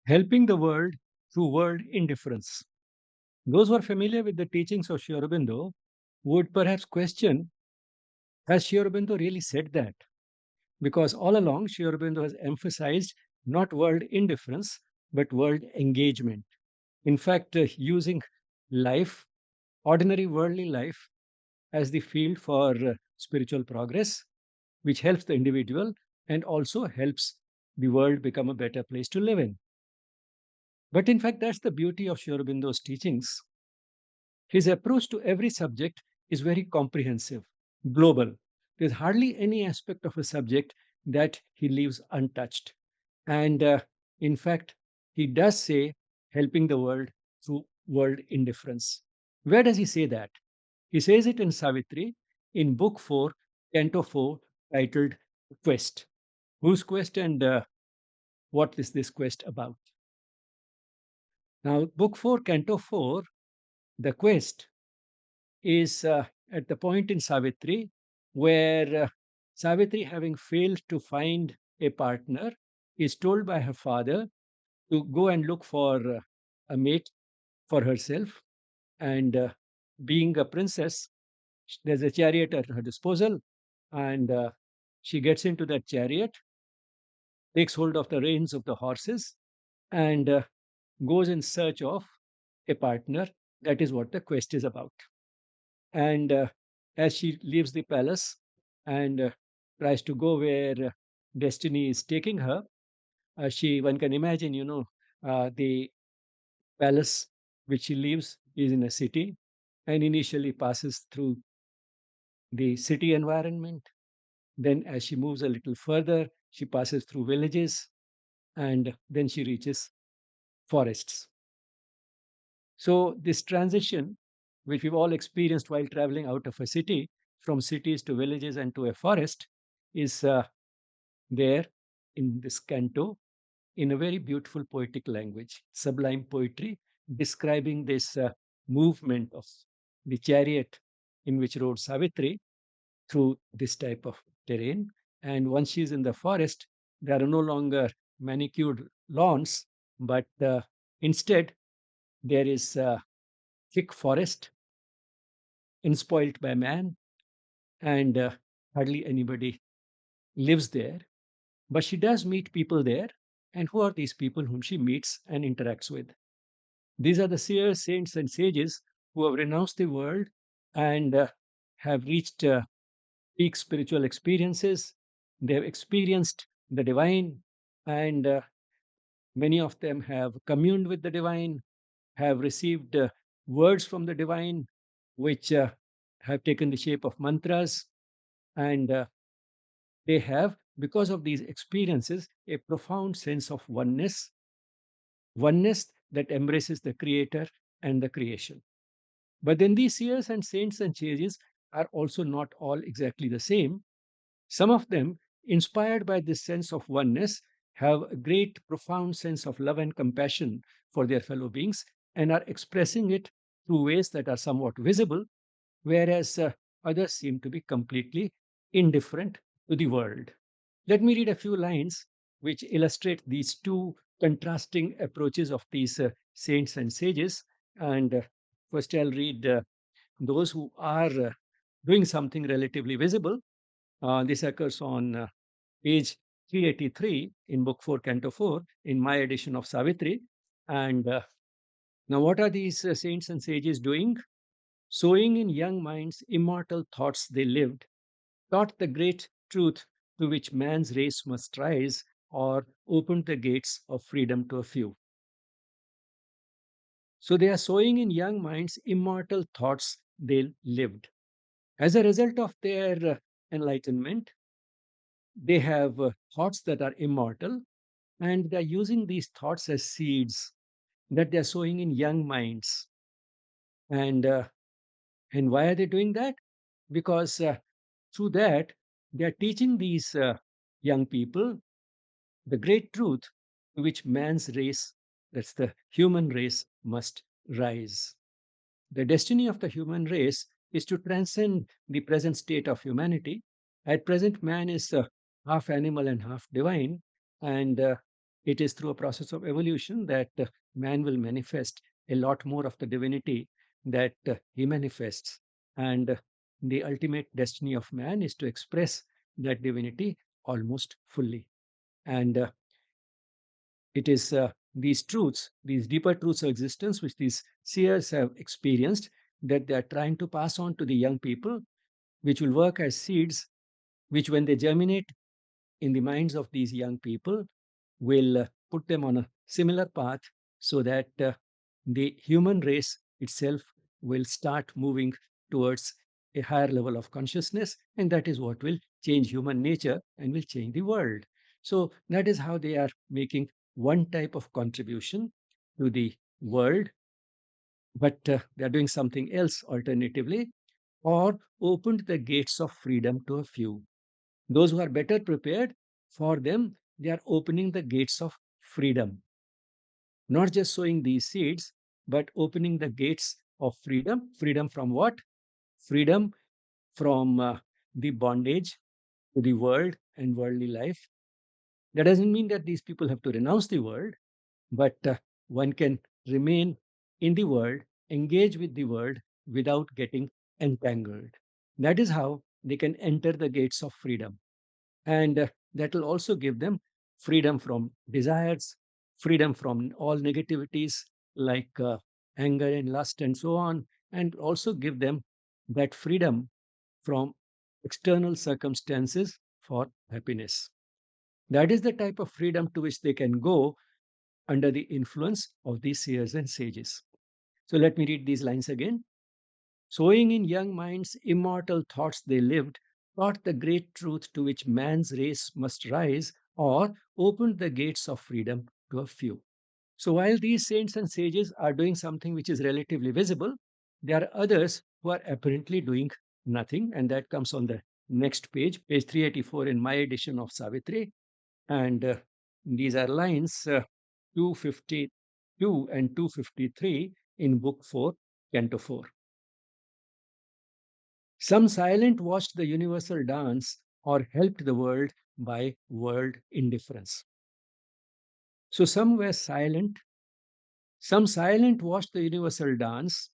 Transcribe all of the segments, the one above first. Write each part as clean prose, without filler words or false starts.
helping the world through world indifference. Those who are familiar with the teachings of Sri Aurobindo would perhaps question, has Sri Aurobindo really said that? Because all along, Sri Aurobindo has emphasized not world indifference, but world engagement. In fact, using life, ordinary worldly life, as the field for spiritual progress, which helps the individual and also helps the world become a better place to live in. But in fact, that's the beauty of Sri Aurobindo's teachings. His approach to every subject is very comprehensive, global. There's hardly any aspect of a subject that he leaves untouched. And in fact, he does say helping the world through world indifference. Where does he say that? He says it in Savitri in Book 4, Canto 4, titled Quest. Whose quest and what is this quest about? Now, Book 4, Canto 4, the quest is at the point in Savitri where Savitri, having failed to find a partner, is told by her father to go and look for a mate for herself. And being a princess, there's a chariot at her disposal, and she gets into that chariot, takes hold of the reins of the horses, and goes in search of a partner. That is what the quest is about. And as she leaves the palace and tries to go where destiny is taking her, she one can imagine, the palace which she leaves is in a city and initially passes through the city environment. Then, as she moves a little further, she passes through villages and then she reaches forests. So, this transition, which we've all experienced while traveling out of a city, from cities to villages and to a forest, is there in this canto in a very beautiful poetic language, sublime poetry, describing this movement of the chariot in which rode Savitri through this type of terrain. And once she's in the forest, there are no longer manicured lawns, but instead there is thick forest, unspoilt by man, and hardly anybody lives there. But she does meet people there. And who are these people whom she meets and interacts with? These are the seers, saints, and sages who have renounced the world and have reached peak spiritual experiences. They have experienced the divine, and many of them have communed with the divine, have received words from the divine, which have taken the shape of mantras, and they have, because of these experiences, a profound sense of oneness that embraces the creator and the creation. But then these seers and saints and sages are also not all exactly the same. Some of them, inspired by this sense of oneness, have a great, profound sense of love and compassion for their fellow beings and are expressing it through ways that are somewhat visible, whereas others seem to be completely indifferent to the world. Let me read a few lines which illustrate these two contrasting approaches of these saints and sages. And first, I'll read those who are doing something relatively visible. This occurs on page 383 in Book 4, Canto 4, in my edition of Savitri. And now, what are these saints and sages doing? Sowing in young minds immortal thoughts they lived, taught the great truth to which man's race must rise, or opened the gates of freedom to a few. So they are sowing in young minds immortal thoughts they lived. As a result of their enlightenment, they have thoughts that are immortal, and they're using these thoughts as seeds that they're sowing in young minds. And why are they doing that? Because through that, they are teaching these young people the great truth to which man's race, that's the human race, must rise. The destiny of the human race is to transcend the present state of humanity. At present, man is half animal and half divine, and it is through a process of evolution that man will manifest a lot more of the divinity that he manifests. And the ultimate destiny of man is to express that divinity almost fully. And it is these truths, these deeper truths of existence, which these seers have experienced, that they are trying to pass on to the young people, which will work as seeds, which, when they germinate in the minds of these young people, will put them on a similar path so that the human race itself will start moving towards a higher level of consciousness. And that is what will change human nature and will change the world. So, that is how they are making one type of contribution to the world, but they are doing something else alternatively, or opened the gates of freedom to a few. Those who are better prepared, for them, they are opening the gates of freedom. Not just sowing these seeds, but opening the gates of freedom. Freedom from what? Freedom from the bondage to the world and worldly life. That doesn't mean that these people have to renounce the world, but one can remain in the world, engage with the world without getting entangled. That is how they can enter the gates of freedom. And that will also give them freedom from desires, freedom from all negativities like anger and lust and so on, and also give them that freedom from external circumstances for happiness. That is the type of freedom to which they can go under the influence of these seers and sages. So let me read these lines again. Sowing in young minds immortal thoughts they lived, taught the great truth to which man's race must rise, or opened the gates of freedom to a few. So while these saints and sages are doing something which is relatively visible, there are others who are apparently doing nothing, and that comes on the next page, page 384 in my edition of Savitri. And these are lines 252 and 253 in Book 4, Canto 4. Some silent watched the universal dance or helped the world by world indifference. So some were silent, some silent watched the universal dance,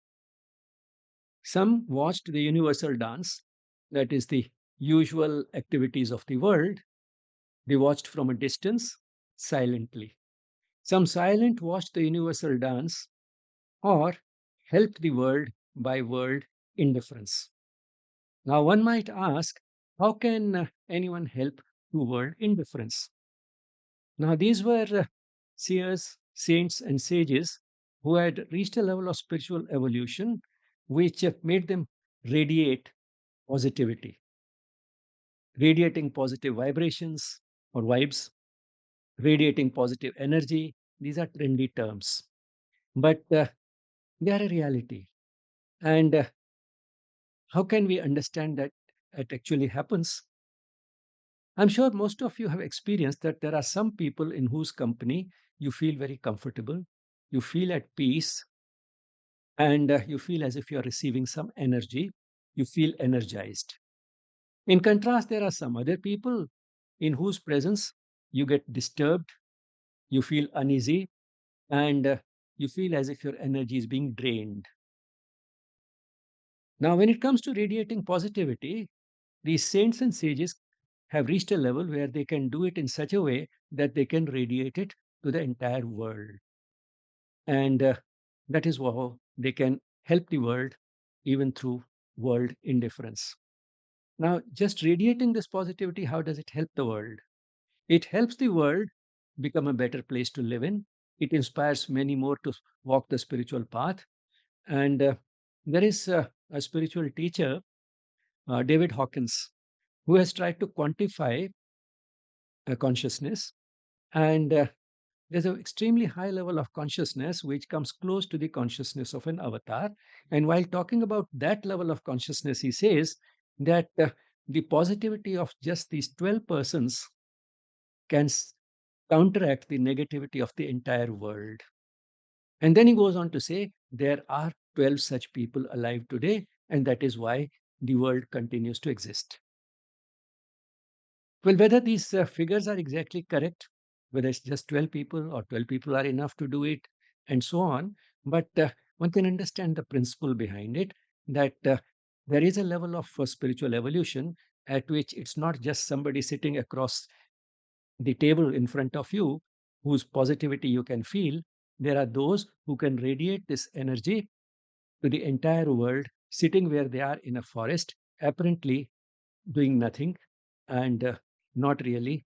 some watched the universal dance, that is the usual activities of the world. They watched from a distance silently. Some silent watched the universal dance or helped the world by world indifference. Now, one might ask, how can anyone help to world indifference? Now, these were seers, saints, and sages who had reached a level of spiritual evolution which made them radiate positivity, radiating positive vibrations or vibes, radiating positive energy. These are trendy terms, but they are a reality. And how can we understand that it actually happens? I'm sure most of you have experienced that there are some people in whose company you feel very comfortable, you feel at peace, and you feel as if you're receiving some energy, you feel energized. In contrast, there are some other people in whose presence you get disturbed, you feel uneasy, and you feel as if your energy is being drained. Now, when it comes to radiating positivity, these saints and sages have reached a level where they can do it in such a way that they can radiate it to the entire world. And that is how they can help the world even through world indifference. Now, just radiating this positivity, how does it help the world? It helps the world become a better place to live in. It inspires many more to walk the spiritual path. And there is a spiritual teacher, David Hawkins, who has tried to quantify consciousness. And there's an extremely high level of consciousness which comes close to the consciousness of an avatar. And while talking about that level of consciousness, he says that the positivity of just these 12 persons can counteract the negativity of the entire world. And then he goes on to say there are 12 such people alive today, and that is why the world continues to exist. Well, whether these figures are exactly correct, whether it's just 12 people or 12 people are enough to do it, and so on. But one can understand the principle behind it, that there is a level of spiritual evolution at which it's not just somebody sitting across the table in front of you whose positivity you can feel. There are those who can radiate this energy to the entire world, sitting where they are in a forest, apparently doing nothing and not really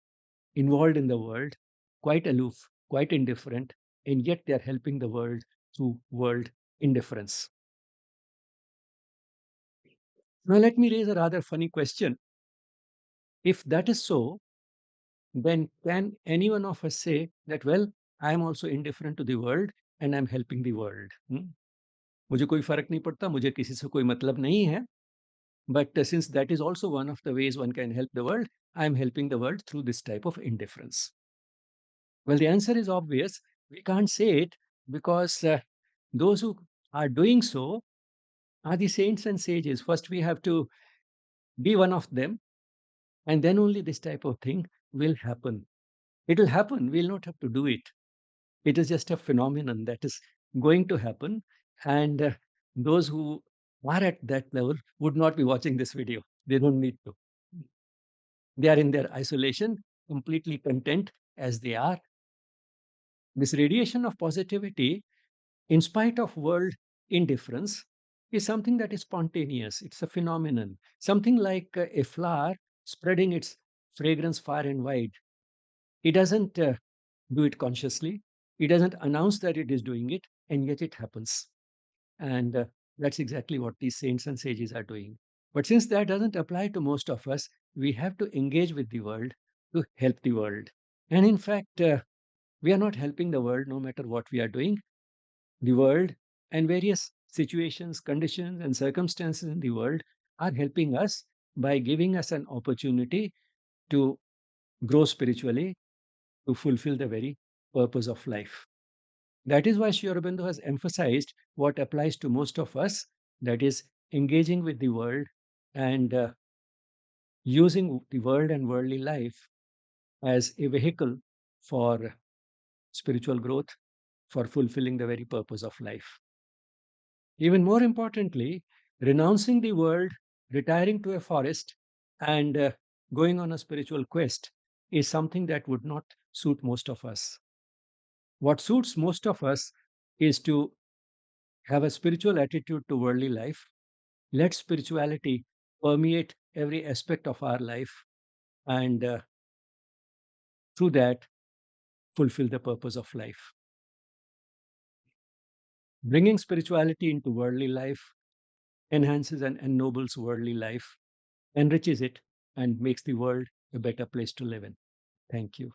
involved in the world, quite aloof, quite indifferent, and yet they are helping the world through world indifference. Now, let me raise a rather funny question. If that is so, then can any one of us say that, well, I am also indifferent to the world and I'm helping the world? मुझे कोई फर्क नहीं पड़ता, मुझे किसी से कोई मतलब नहीं है. But since that is also one of the ways one can help the world, I am helping the world through this type of indifference. Well, the answer is obvious. We can't say it because those who are doing so are the saints and sages. First, we have to be one of them, and then only this type of thing will happen. It will happen. We'll not have to do it. It is just a phenomenon that is going to happen. And those who are at that level would not be watching this video. They don't need to. They are in their isolation, completely content as they are. This radiation of positivity, in spite of world indifference, is something that is spontaneous. It's a phenomenon, something like a flower spreading its fragrance far and wide. It doesn't do it consciously, it doesn't announce that it is doing it, and yet it happens. And that's exactly what these saints and sages are doing. But since that doesn't apply to most of us, we have to engage with the world to help the world. And in fact, we are not helping the world no matter what we are doing. The world and various situations, conditions, and circumstances in the world are helping us by giving us an opportunity to grow spiritually, to fulfill the very purpose of life. That is why Sri Aurobindo has emphasized what applies to most of us, that is, engaging with the world and using the world and worldly life as a vehicle for spiritual growth, for fulfilling the very purpose of life. Even more importantly, renouncing the world, retiring to a forest, and going on a spiritual quest is something that would not suit most of us. What suits most of us is to have a spiritual attitude to worldly life. Let spirituality permeate every aspect of our life, and through that, fulfill the purpose of life. Bringing spirituality into worldly life enhances and ennobles worldly life, enriches it, and makes the world a better place to live in. Thank you.